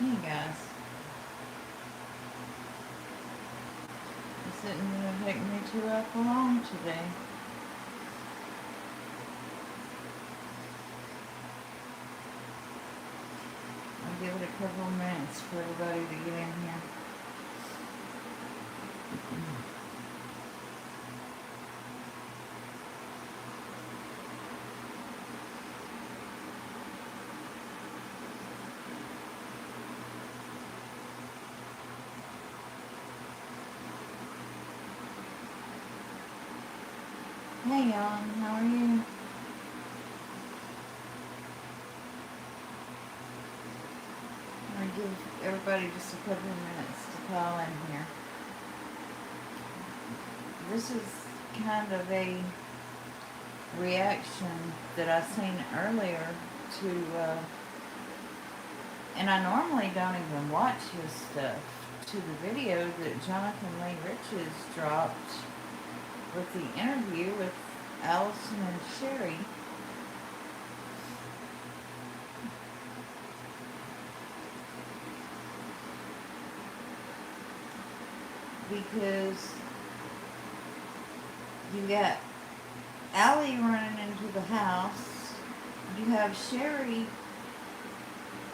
Hey guys, this isn't going to take me too up long today. I'll give it a couple of minutes for everybody to get in here. Hey y'all, how are you? I'm going to give everybody just a couple of minutes to call in here. This is kind of a reaction that I seen earlier to, and I normally don't even watch his stuff, to the video that Jonathan Lee Riches dropped with the interview with Allison and Sherry. Because you got Allie running into the house, you have Sherry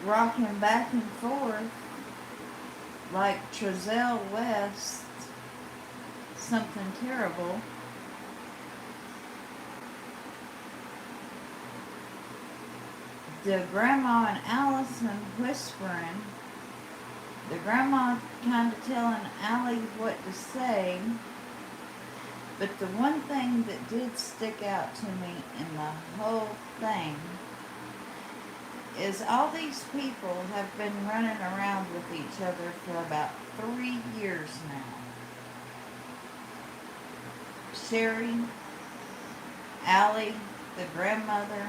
rocking back and forth like Trezell West, something terrible. The grandma and Allison whispering. The grandma kind of telling Allie what to say. But the one thing that did stick out to me in the whole thing is all these people have been running around with each other for about 3 years now. Sherry, Allie, the grandmother,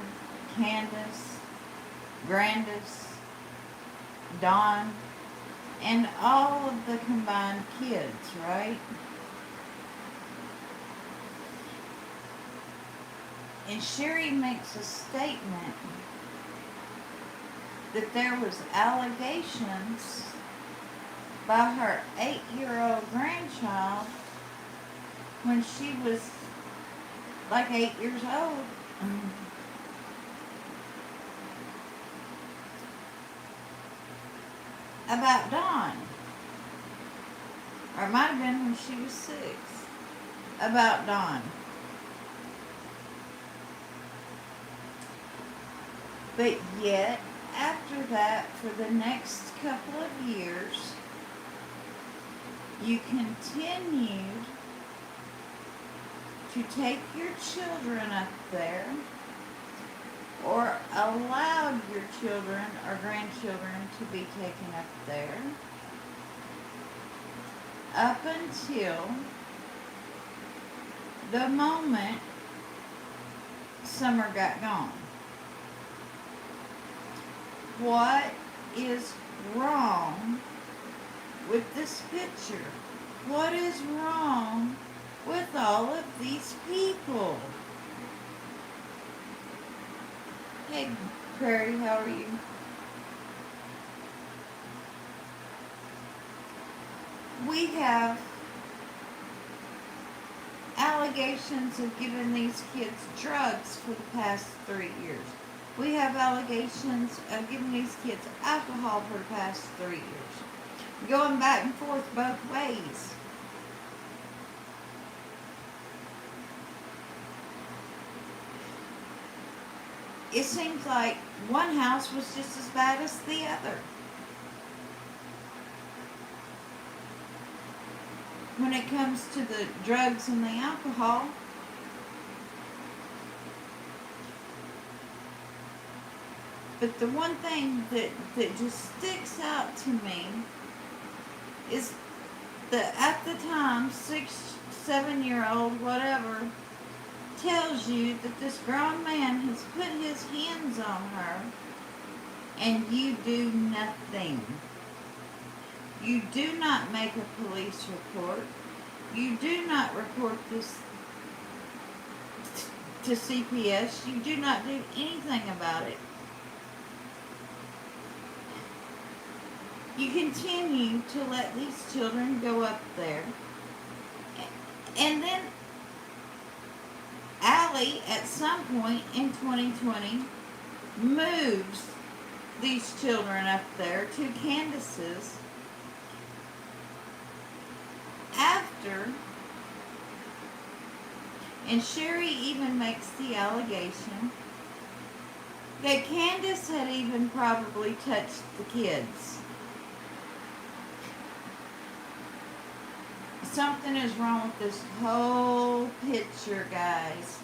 Candace, Grandis, Dawn, and all of the combined kids, right? And Sherry makes a statement that there was allegations by her 8-year-old grandchild when she was like 8 years old. About Dawn. Or it might have been when she was 6. About Dawn. But yet, after that, for the next couple of years, you continued to take your children up there or allowed your children or grandchildren to be taken up there up until the moment Summer got gone. What is wrong with this picture? What is wrong with all of these people? Hey, Prairie, how are you? We have allegations of giving these kids drugs for the past 3 years. We have allegations of giving these kids alcohol for the past 3 years. Going back and forth both ways. It seems like one house was just as bad as the other. When it comes to the drugs and the alcohol, but the one thing that just sticks out to me is that at the time, 6, 7-year-old, whatever, tells you that this grown man has put his hands on her and you do nothing. You do not make a police report. You do not report this to CPS. You do not do anything about it. You continue to let these children go up there. And then Allie, at some point in 2020, moves these children up there to Candace's after, and Sherry even makes the allegation that Candace had even probably touched the kids. Something is wrong with this whole picture, guys.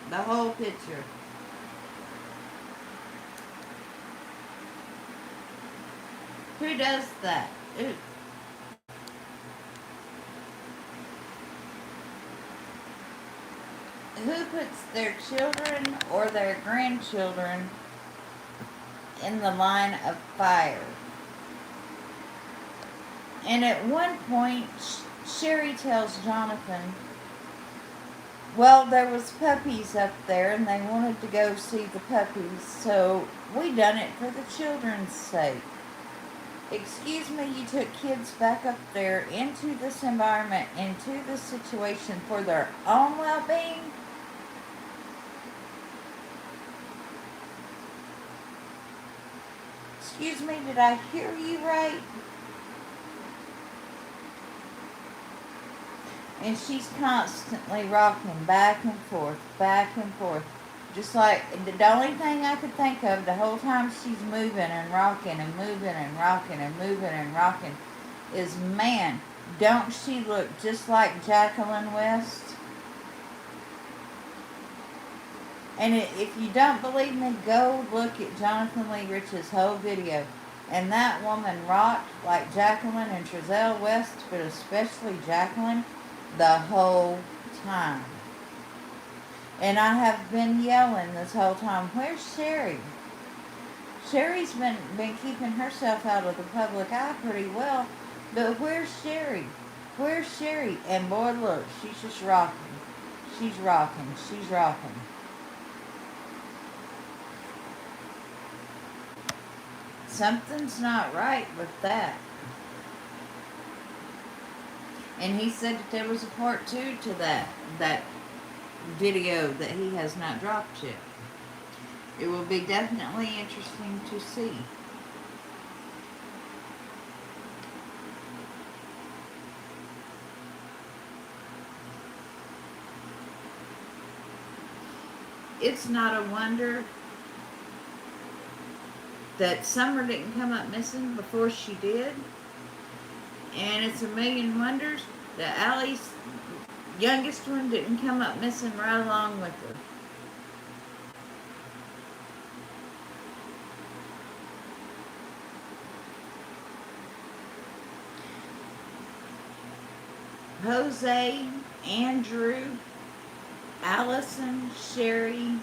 The whole picture. Who does that? Who puts their children or their grandchildren in the line of fire? And at one point, Sherry tells Jonathan, well, there was puppies up there and they wanted to go see the puppies, so we done it for the children's sake. Excuse me, you took kids back up there into this environment, into this situation for their own well-being? Excuse me, did I hear you right? And she's constantly rocking back and forth, back and forth. Just like, the only thing I could think of the whole time she's moving and rocking and moving and rocking and moving and rocking is, man, don't she look just like Jacqueline West? And if you don't believe me, go look at Jonathan Lee Rich's whole video. And that woman rocked like Jacqueline and Trezelle West, but especially Jacqueline, the whole time. And I have been yelling this whole time, where's Sherry? Sherry's been keeping herself out of the public eye pretty well, but where's Sherry? Where's Sherry? And boy, look, she's just rocking. She's rocking. She's rocking. Something's not right with that. And he said that there was a part 2 to that video that he has not dropped yet. It will be definitely interesting to see. It's not a wonder that Summer didn't come up missing before she did. And it's a million wonders that Allie's youngest one didn't come up missing right along with her. Jose, Andrew, Allison, Sherry,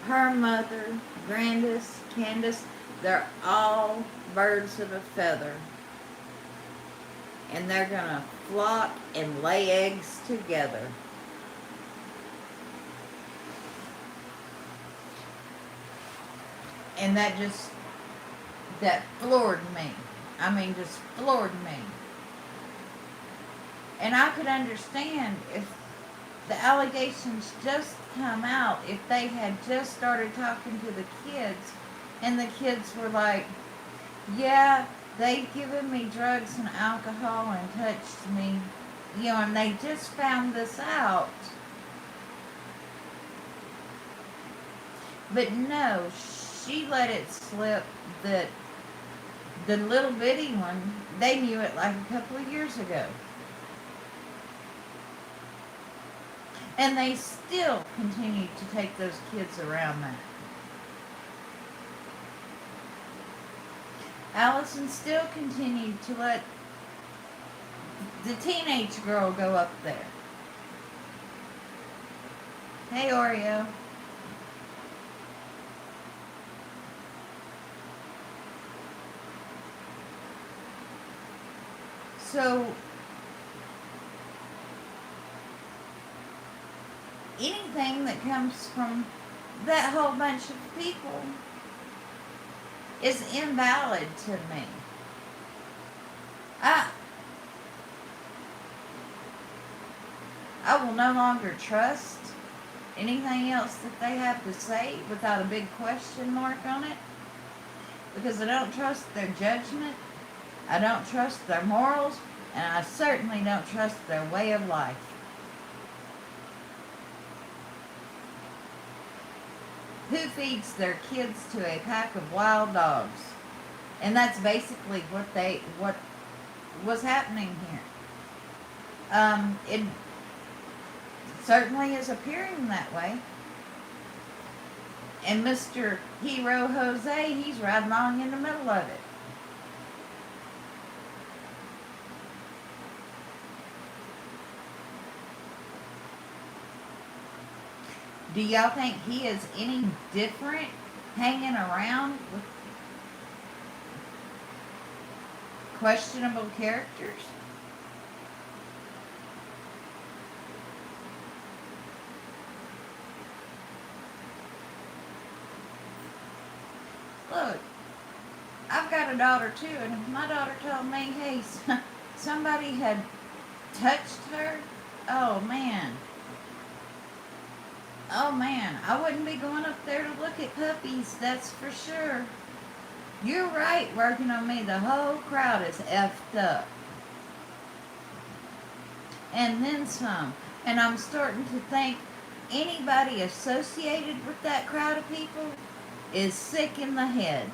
her mother, Grandis, Candace, they're all birds of a feather. And they're going to flock and lay eggs together. And that floored me. I mean, just floored me. And I could understand if the allegations just come out, if they had just started talking to the kids, and the kids were like, yeah, they've given me drugs and alcohol and touched me, you know, and they just found this out. But no, she let it slip that the little bitty one, they knew it like a couple of years ago. And they still continue to take those kids around that. Allison still continued to let the teenage girl go up there. Hey, Oreo. So, anything that comes from that whole bunch of people is invalid to me. I will no longer trust anything else that they have to say without a big question mark on it, because I don't trust their judgment, I don't trust their morals, and I certainly don't trust their way of life. Who feeds their kids to a pack of wild dogs? And that's basically what was happening here. It certainly is appearing that way. And Mr. Hero Jose, he's right along in the middle of it. Do y'all think he is any different hanging around with questionable characters? Look, I've got a daughter too, and if my daughter told me, hey, somebody had touched her, oh man, I wouldn't be going up there to look at puppies, that's for sure. You're right, working on me. The whole crowd is effed up. And then some. And I'm starting to think anybody associated with that crowd of people is sick in the head.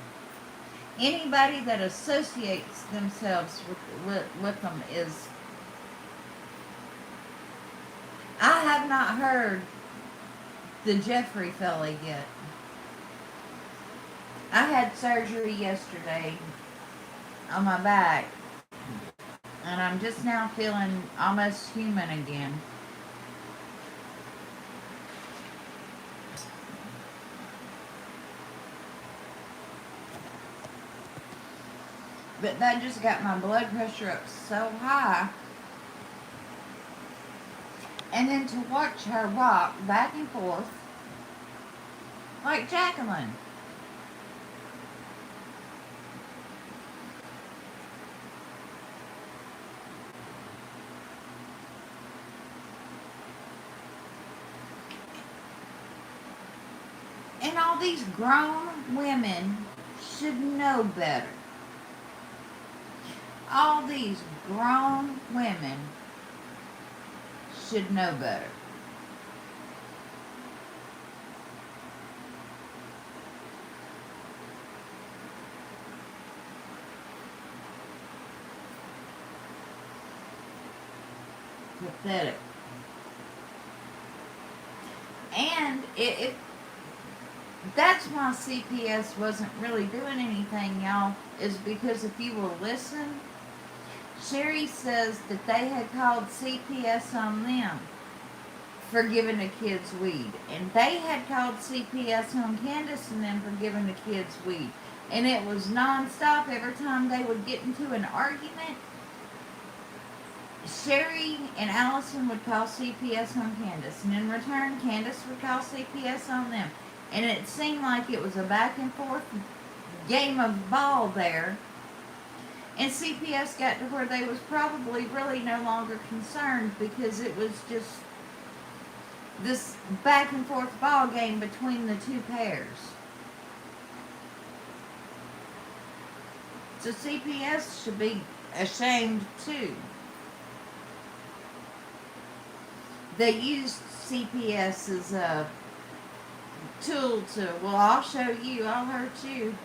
Anybody that associates themselves with them is... I have not heard the Jeffrey fella yet. I had surgery yesterday on my back, and I'm just now feeling almost human again. But that just got my blood pressure up so high. And then to watch her walk back and forth like Jacqueline. And all these grown women should know better. All these grown women should know better. Pathetic. And it that's why CPS wasn't really doing anything, y'all, is because if you will listen, Sherry says that they had called CPS on them for giving the kids weed. And they had called CPS on Candace and them for giving the kids weed. And it was nonstop. Every time they would get into an argument, Sherry and Allison would call CPS on Candace. And in return, Candace would call CPS on them. And it seemed like it was a back and forth game of ball there. And CPS got to where they was probably really no longer concerned, because it was just this back and forth ball game between the two pairs. So CPS should be ashamed too. They used CPS as a tool to, well, I'll show you, I'll hurt you.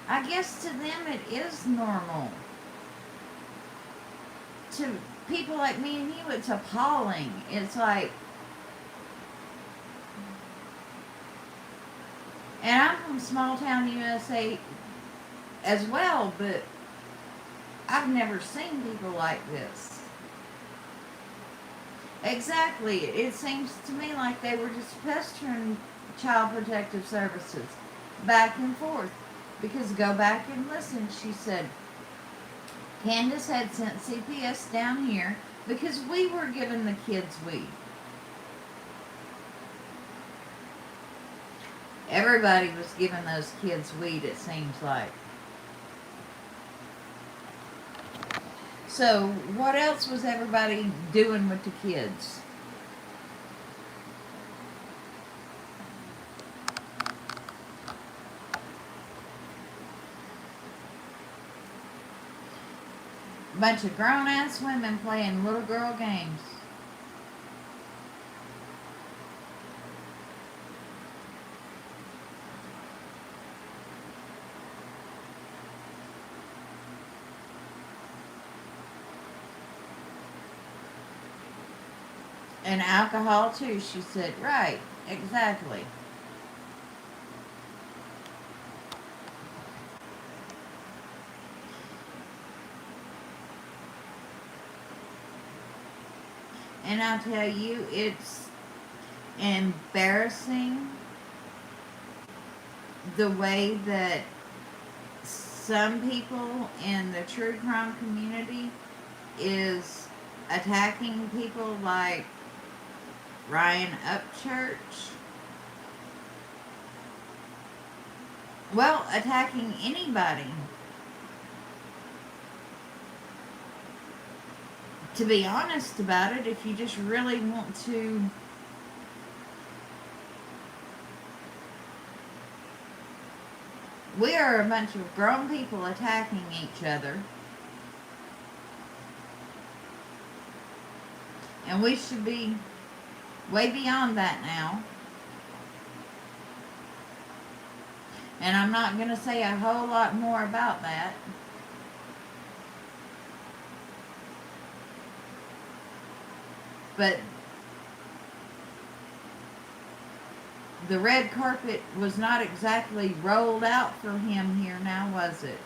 I guess to them it is normal. To people like me and you, it's appalling. It's like, and I'm from small town USA as well, but I've never seen people like this. Exactly. It seems to me like they were just pestering Child Protective Services back and forth. Because go back and listen, she said, Candace had sent CPS down here because we were giving the kids weed. Everybody was giving those kids weed, it seems like. So, what else was everybody doing with the kids? Bunch of grown ass women playing little girl games. And alcohol too, she said. Right, exactly. And I'll tell you, it's embarrassing the way that some people in the true crime community is attacking people like Ryan Upchurch. Well, attacking anybody. To be honest about it, if you just really want to we are a bunch of grown people attacking each other. And we should be way beyond that now. And I'm not going to say a whole lot more about that. But the red carpet was not exactly rolled out for him here now, was it?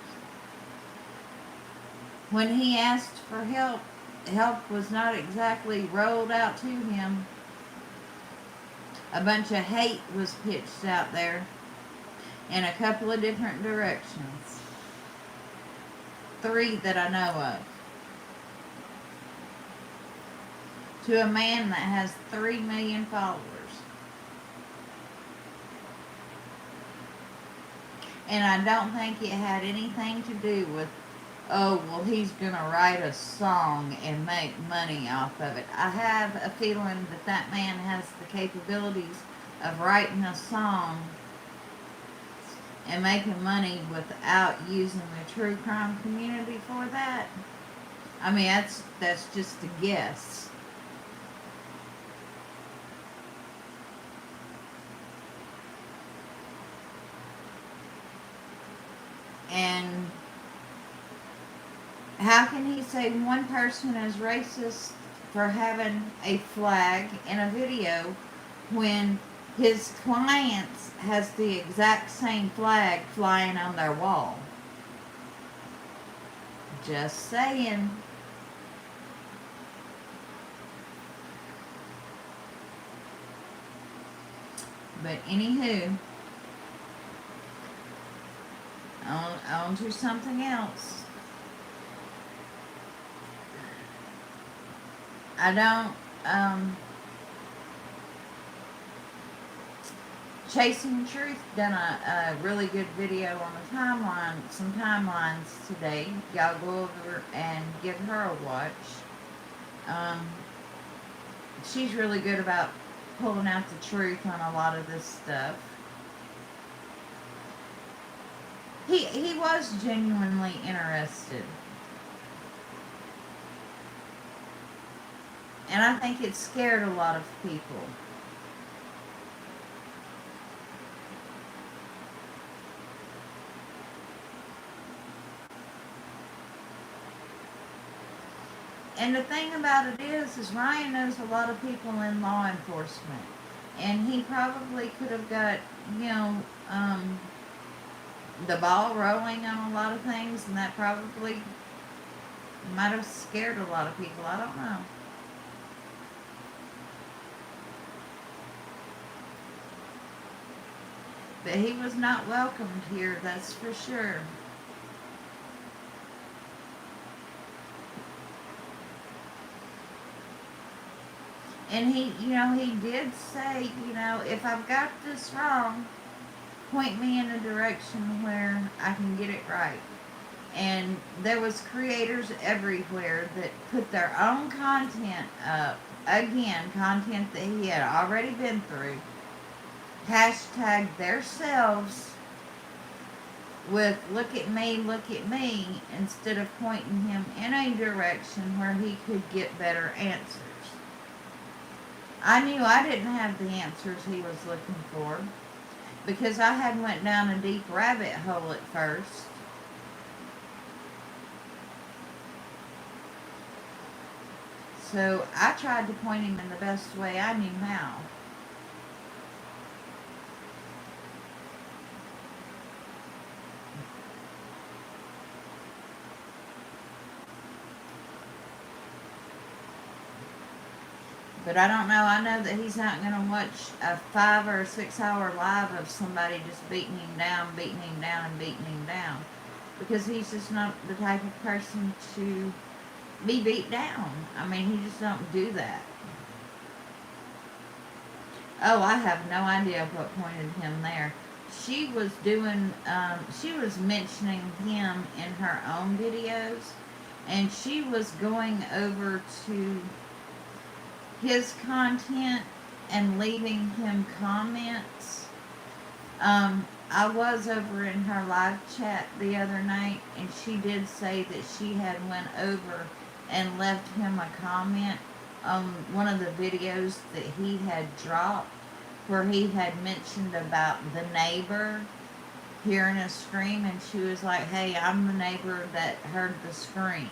When he asked for help, help was not exactly rolled out to him. A bunch of hate was pitched out there in a couple of different directions. 3 that I know of. To a man that has 3 million followers. And I don't think it had anything to do with, oh, well, he's going to write a song and make money off of it. I have a feeling that that man has the capabilities of writing a song and making money without using the true crime community for that. I mean, that's just a guess. And how can he say one person is racist for having a flag in a video when his clients has the exact same flag flying on their wall? Just saying. But anywho, on to something else. I don't, Chasing Truth done a really good video on the timeline, some timelines today. Y'all go over and give her a watch. She's really good about pulling out the truth on a lot of this stuff. He was genuinely interested. And I think it scared a lot of people. And the thing about it is Ryan knows a lot of people in law enforcement. And he probably could have got, you know, the ball rolling on a lot of things, and that probably might have scared a lot of people. I don't know. But he was not welcomed here, that's for sure. And he did say, if I've got this wrong, point me in a direction where I can get it right. And there was creators everywhere that put their own content up. Again, content that he had already been through. Hashtag theirselves with look at me, instead of pointing him in a direction where he could get better answers. I knew I didn't have the answers he was looking for because I had went down a deep rabbit hole at first. So I tried to point him in the best way I knew how. But I don't know. I know that he's not going to watch a 5 or 6 hour live of somebody just beating him down, and beating him down. Because he's just not the type of person to be beat down. I mean, he just don't do that. Oh, I have no idea what pointed him there. She was doing, she was mentioning him in her own videos, and she was going over to his content and leaving him comments. I was over in her live chat the other night, and she did say that she had went over and left him a comment on one of the videos that he had dropped, where he had mentioned about the neighbor hearing a scream, and she was like, hey, I'm the neighbor that heard the scream.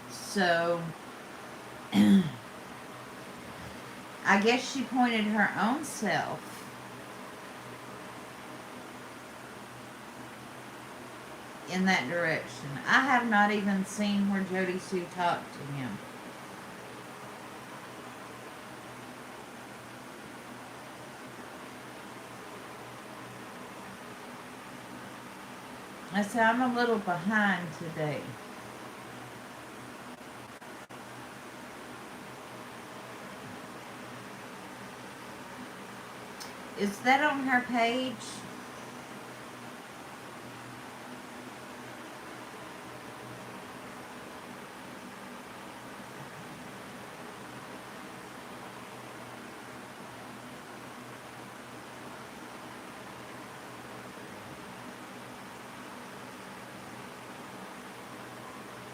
So I guess she pointed her own self in that direction. I have not even seen where Jody Sue talked to him. I said, I'm a little behind today. Is that on her page?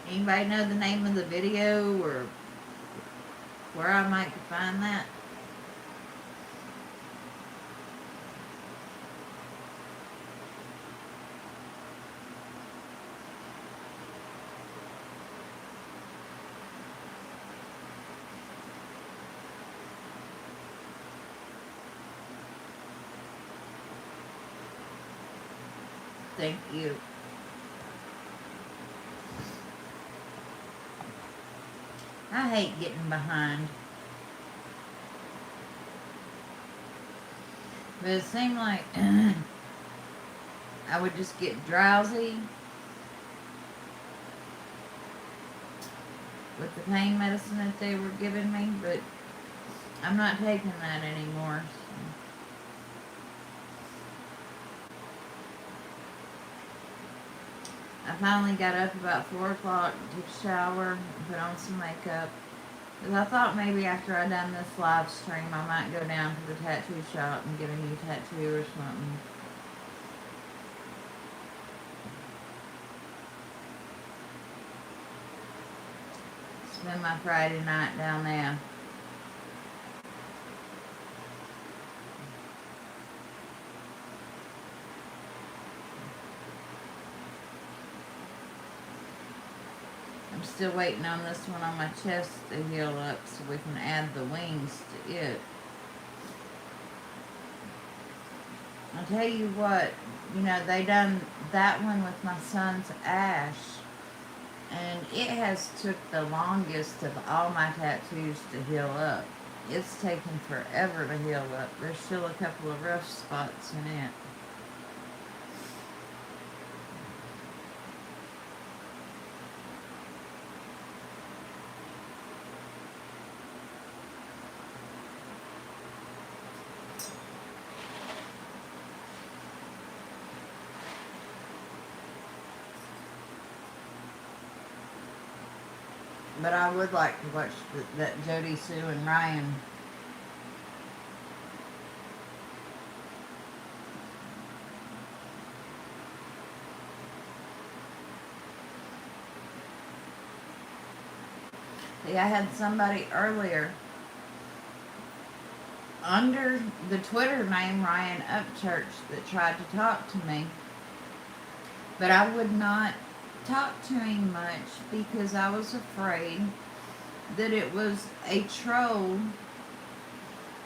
Anybody know the name of the video or where I might find that? Thank you. I hate getting behind. But it seemed like I would just get drowsy with the pain medicine that they were giving me, but I'm not taking that anymore. I finally got up about 4 o'clock, took a shower, and put on some makeup. Because I thought maybe after I done this live stream, I might go down to the tattoo shop and get a new tattoo or something. Spend my Friday night down there. I'm still waiting on this one on my chest to heal up so we can add the wings to it. I'll tell you what, you know, they done that one with my son's ash, and it has took the longest of all my tattoos to heal up. It's taken forever to heal up. There's still a couple of rough spots in it. But I would like to watch that Jody, Sue, and Ryan. See, I had somebody earlier under the Twitter name Ryan Upchurch that tried to talk to me, but I would not talk to him much because I was afraid that it was a trolling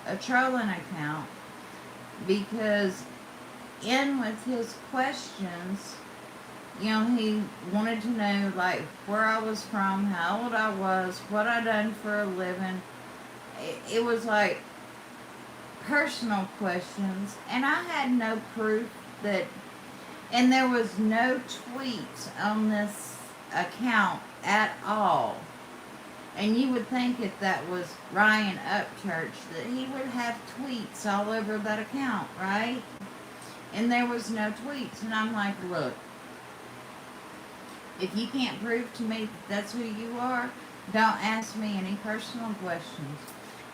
account, because in with his questions, he wanted to know like where I was from, how old I was, what I done for a living. It was like personal questions, and I had no proof that, and there was no tweets on this account at all. And you would think if that was Ryan Upchurch that he would have tweets all over that account, right? And there was no tweets. And I'm like, look, if you can't prove to me that that's who you are, don't ask me any personal questions.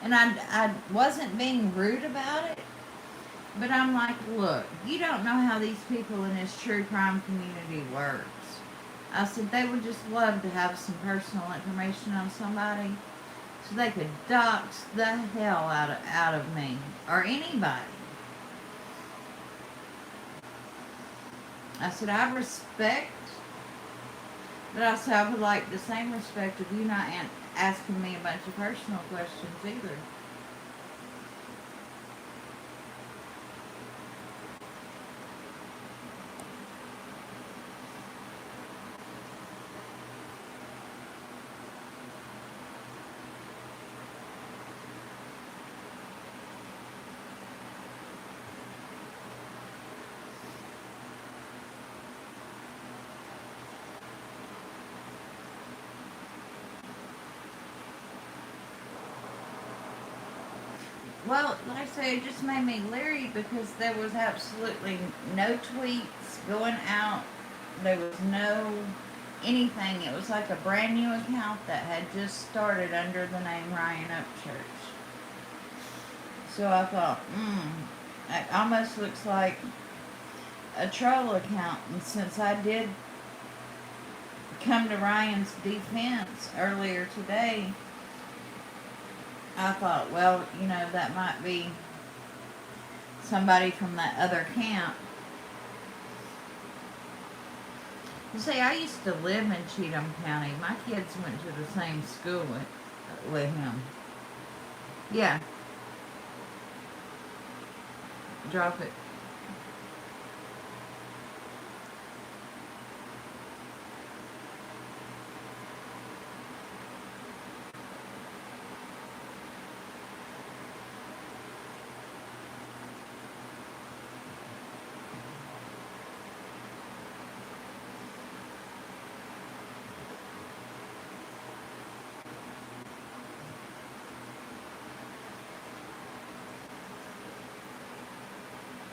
And I wasn't being rude about it, but I'm like, look, you don't know how these people in this true crime community works. I said they would just love to have some personal information on somebody so they could dox the hell out of me or anybody. I said I respect, but I said I would like the same respect of you not asking me a bunch of personal questions either. Well, like I say, it just made me leery because there was absolutely no tweets going out. There was no anything. It was like a brand new account that had just started under the name Ryan Upchurch. So I thought, it almost looks like a troll account. And since I did come to Ryan's defense earlier today, I thought, well, that might be somebody from that other camp. You see, I used to live in Cheatham County. My kids went to the same school with him. Yeah. Drop it.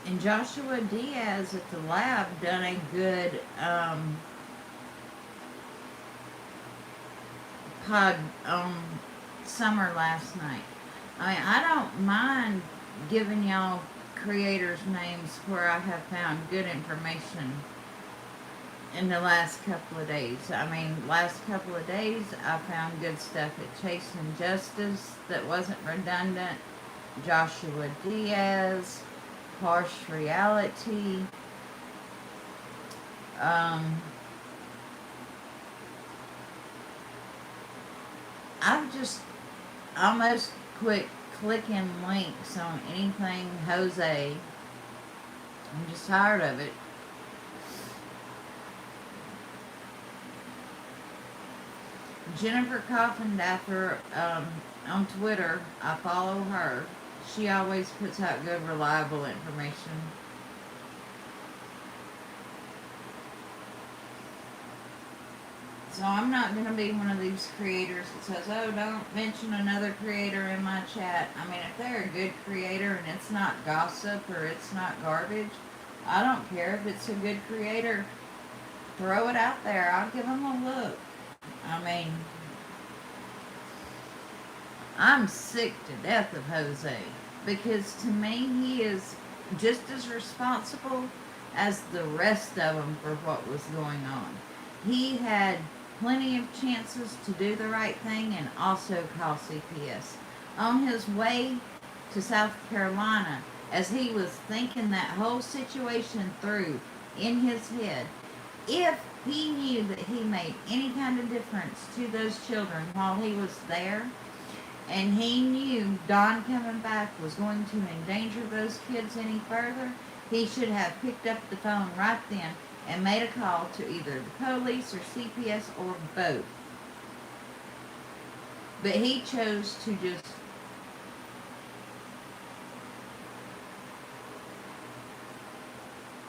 And Joshua Diaz at the lab done a good pod summer last night. I mean, I don't mind giving y'all creators' names where I have found good information in the last couple of days. I mean, last couple of days I found good stuff at Chasing Justice that wasn't redundant. Joshua Diaz, Harsh Reality. I've just almost quit clicking links on anything Jose. I'm just tired of it. Jennifer Coffindaffer on Twitter, I follow her. She always puts out good, reliable information. So I'm not going to be one of these creators that says, oh, don't mention another creator in my chat. I mean, if they're a good creator and it's not gossip or it's not garbage, I don't care if it's a good creator. Throw it out there. I'll give them a look. I mean, I'm sick to death of Jose because to me he is just as responsible as the rest of them for what was going on. He had plenty of chances to do the right thing and also call CPS. On his way to South Carolina, as he was thinking that whole situation through in his head, if he knew that he made any kind of difference to those children while he was there, and he knew Don coming back was going to endanger those kids any further, he should have picked up the phone right then and made a call to either the police or CPS or both. But he chose to just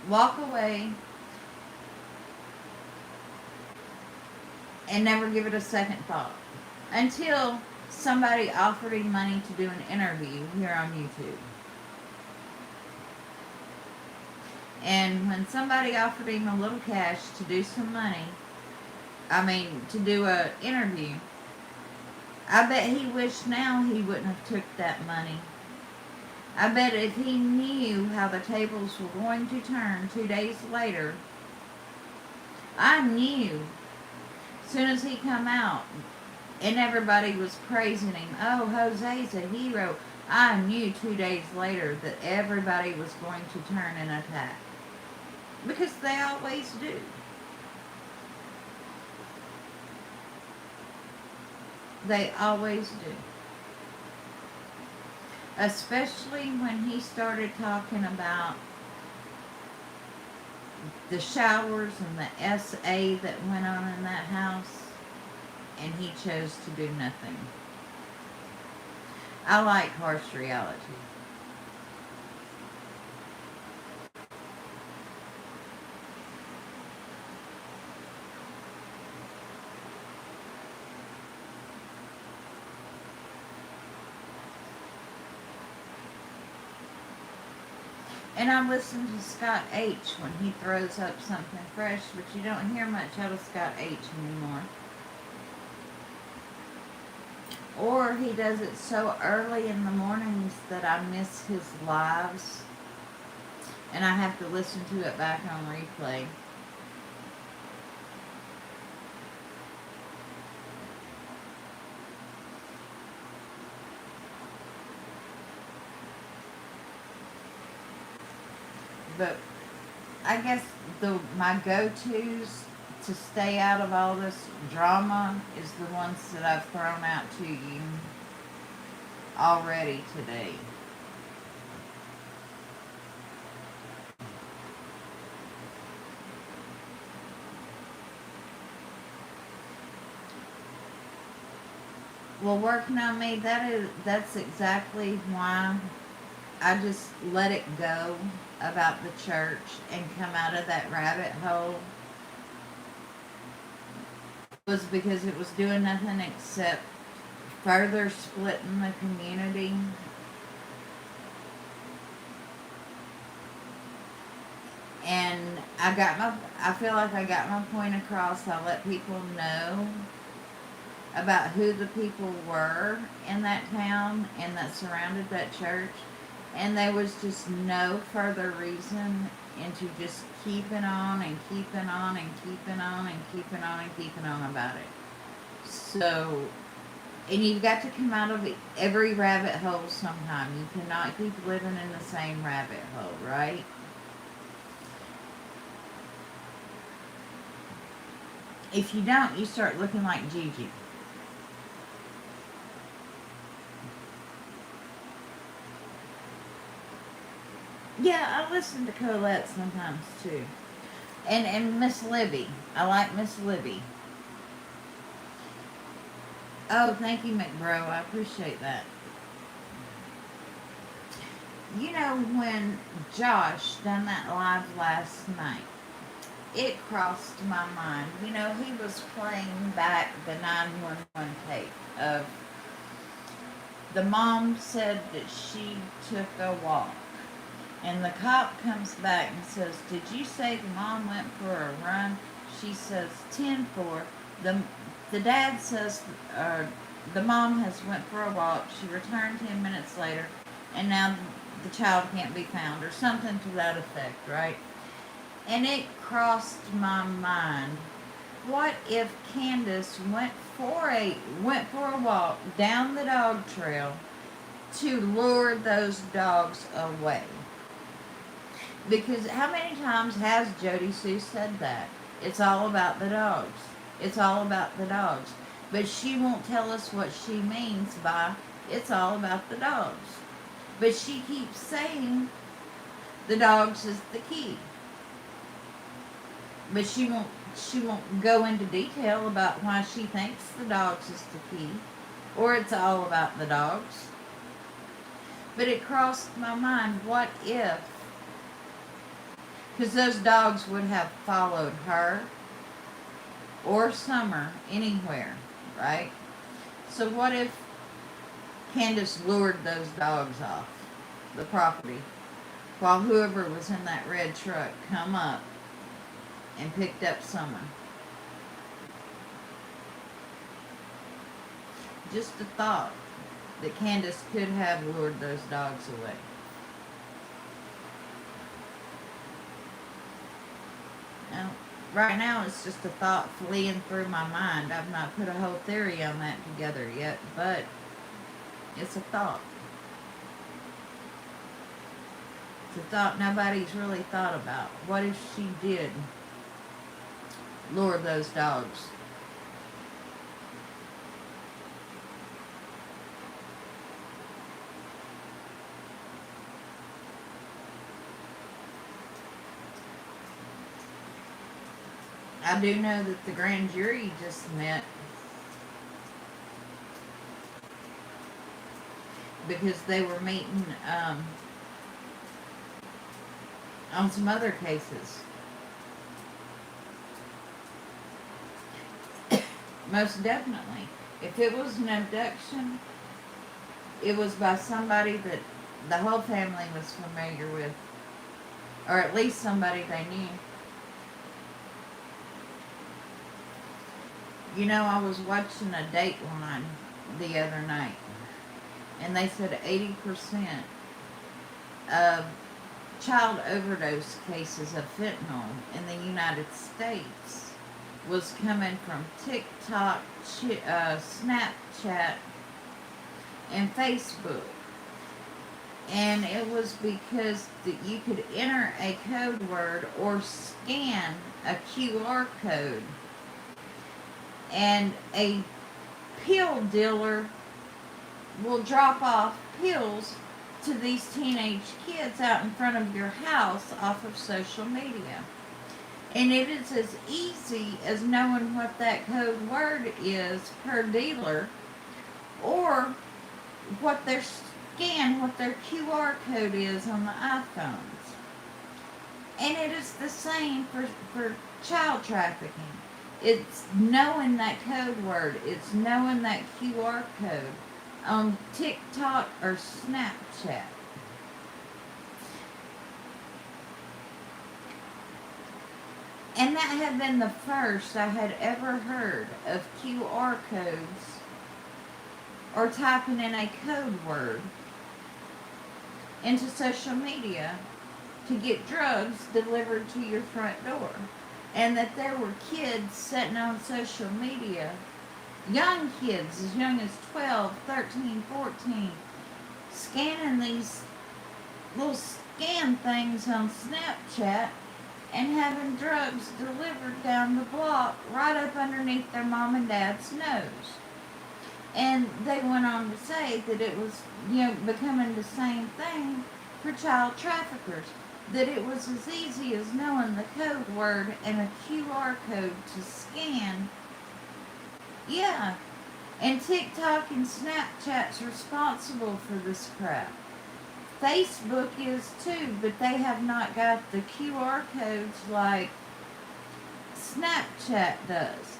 walk away and never give it a second thought until somebody offered him money to do an interview here on YouTube. And when somebody offered him a little cash to do some money, to do a interview, I bet he wished now he wouldn't have took that money. I bet if he knew how the tables were going to turn 2 days later, I knew as soon as he come out and everybody was praising him, oh, Jose's a hero, I knew 2 days later that everybody was going to turn and attack. Because they always do. They always do. Especially when he started talking about the showers and the SA that went on in that house, and he chose to do nothing. I like harsh reality. And I listen to Scott H. when he throws up something fresh, but you don't hear much out of Scott H. anymore. Or he does it so early in the mornings that I miss his lives, and I have to listen to it back on replay. But I guess my go-tos to stay out of all this drama is the ones that I've thrown out to you already today. Well, working on me, that's exactly why I just let it go about the church and come out of that rabbit hole, was because it was doing nothing except further splitting the community. And I feel like I got my point across. I let people know about who the people were in that town and that surrounded that church. And there was just no further reason into just keeping on and keeping on and keeping on and keeping on and keeping on about it. So, and you've got to come out of every rabbit hole sometime. You cannot keep living in the same rabbit hole, right? If you don't, you start looking like Gigi. Yeah, I listen to Colette sometimes too. And Miss Libby. I like Miss Libby. Oh, thank you, McBro. I appreciate that. You know, when Josh done that live last night, it crossed my mind. You know, he was playing back the 911 tape of the mom said that she took a walk. And the cop comes back and says, did you say the mom went for a run? She says, 10-4. The dad says, the mom has went for a walk. She returned 10 minutes later, and now the child can't be found, or something to that effect, right? And it crossed my mind. What if Candace went for a walk down the dog trail to lure those dogs away? Because how many times has Jody Sue said that? It's all about the dogs. It's all about the dogs. But she won't tell us what she means by it's all about the dogs. But she keeps saying the dogs is the key. But she won't go into detail about why she thinks the dogs is the key, or it's all about the dogs. But it crossed my mind, what if, because those dogs would have followed her or Summer anywhere, right? So what if Candace lured those dogs off the property while whoever was in that red truck come up and picked up Summer? Just a thought that Candace could have lured those dogs away. Now, right now it's just a thought fleeing through my mind. I've not put a whole theory on that together yet, but it's a thought. It's a thought nobody's really thought about. What if she did lure those dogs? I do know that the grand jury just met because they were meeting on some other cases. Most definitely. If it was an abduction, it was by somebody that the whole family was familiar with, or at least somebody they knew. You know, I was watching a Dateline the other night, and they said 80% of child overdose cases of fentanyl in the United States was coming from TikTok, Snapchat, and Facebook. And it was because that you could enter a code word or scan a QR code, and a pill dealer will drop off pills to these teenage kids out in front of your house off of social media. And it is as easy as knowing what that code word is per dealer, or what their what their QR code is on the iPhones. And it is the same for child trafficking. It's knowing that code word. It's knowing that QR code on TikTok or Snapchat. And that had been the first I had ever heard of QR codes or typing in a code word into social media to get drugs delivered to your front door. And that there were kids sitting on social media, young kids as young as 12, 13, 14, scanning these little scan things on Snapchat and having drugs delivered down the block right up underneath their mom and dad's nose. And they went on to say that it was, becoming the same thing for child traffickers. That it was as easy as knowing the code word and a QR code to scan. Yeah. And TikTok and Snapchat's responsible for this crap. Facebook is too, but they have not got the QR codes like Snapchat does.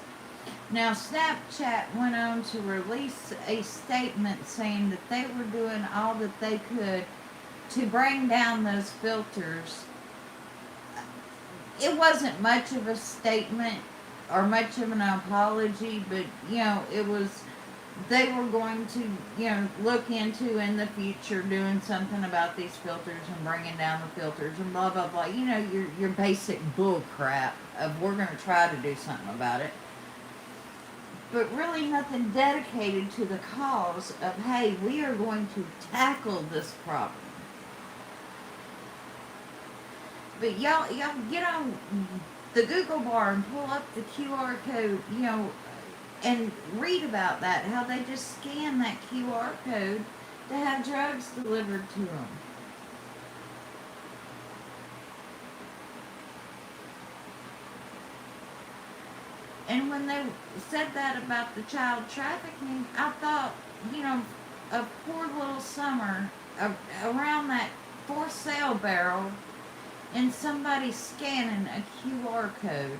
Now, Snapchat went on to release a statement saying that they were doing all that they could to bring down those filters. It wasn't much of a statement or much of an apology, but it was they were going to, look into in the future doing something about these filters and bringing down the filters and blah blah blah. Your basic bull crap of we're going to try to do something about it, but really nothing dedicated to the cause of, hey, we are going to tackle this problem. But y'all get on the Google bar and pull up the QR code, and read about that, how they just scan that QR code to have drugs delivered to them. And when they said that about the child trafficking, I thought, of poor little Summer around that for sale barrel and somebody scanning a QR code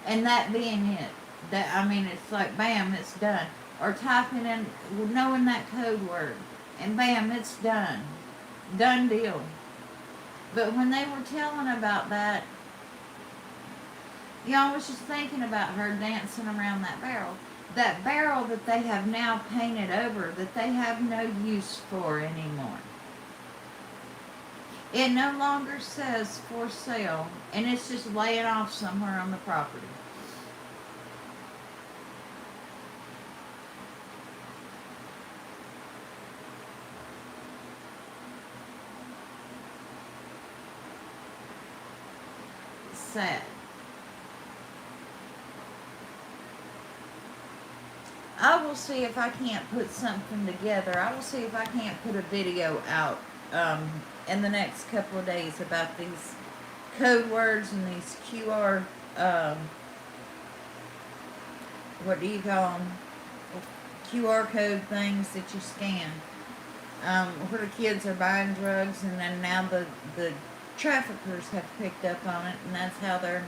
and that being it. It's like, bam, it's done. Or typing in, knowing that code word, and bam, it's done. Done deal. But when they were telling about that, I was just thinking about her dancing around that barrel. That barrel that they have now painted over, that they have no use for anymore. It no longer says for sale, and it's just laying off somewhere on the property. Sad. I will see if I can't put something together. I will see if I can't put a video out in the next couple of days about these code words and these QR, what do you call them? QR code things that you scan. Where the kids are buying drugs, and then now the traffickers have picked up on it, and that's how they're.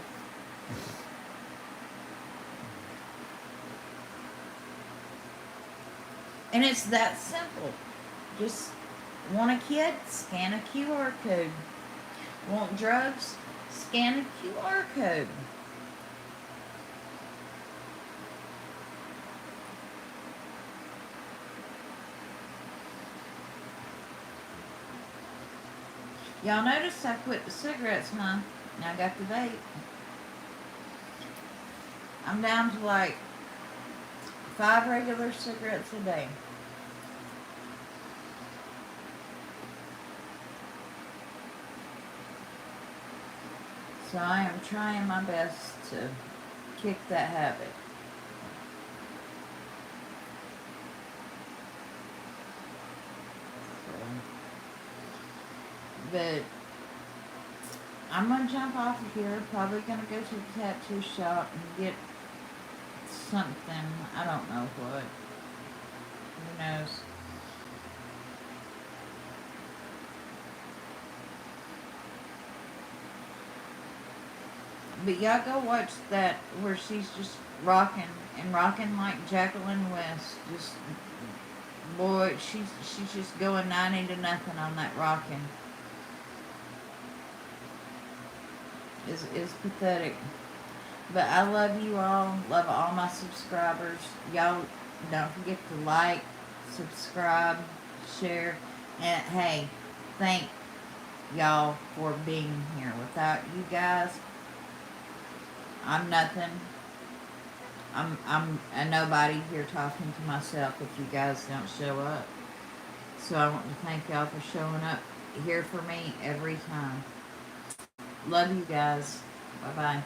And it's that simple. Just want a kid? Scan a QR code. Want drugs? Scan a QR code. Y'all notice I quit the cigarettes, huh? Now I got the vape. I'm down to like 5 regular cigarettes a day. So I am trying my best to kick that habit. But I'm going to jump off of here. Probably going to go to the tattoo shop and get something. I don't know what. Who knows? But y'all go watch that where she's just rocking and rocking like Jacqueline West. Just, boy, she's just going 90 to nothing on that rocking. Is pathetic. But I love you all. Love all my subscribers. Y'all don't forget to like, subscribe, share, and hey, thank y'all for being here. Without you guys, I'm nothing. I'm a nobody here talking to myself if you guys don't show up. So I want to thank y'all for showing up here for me every time. Love you guys. Bye-bye.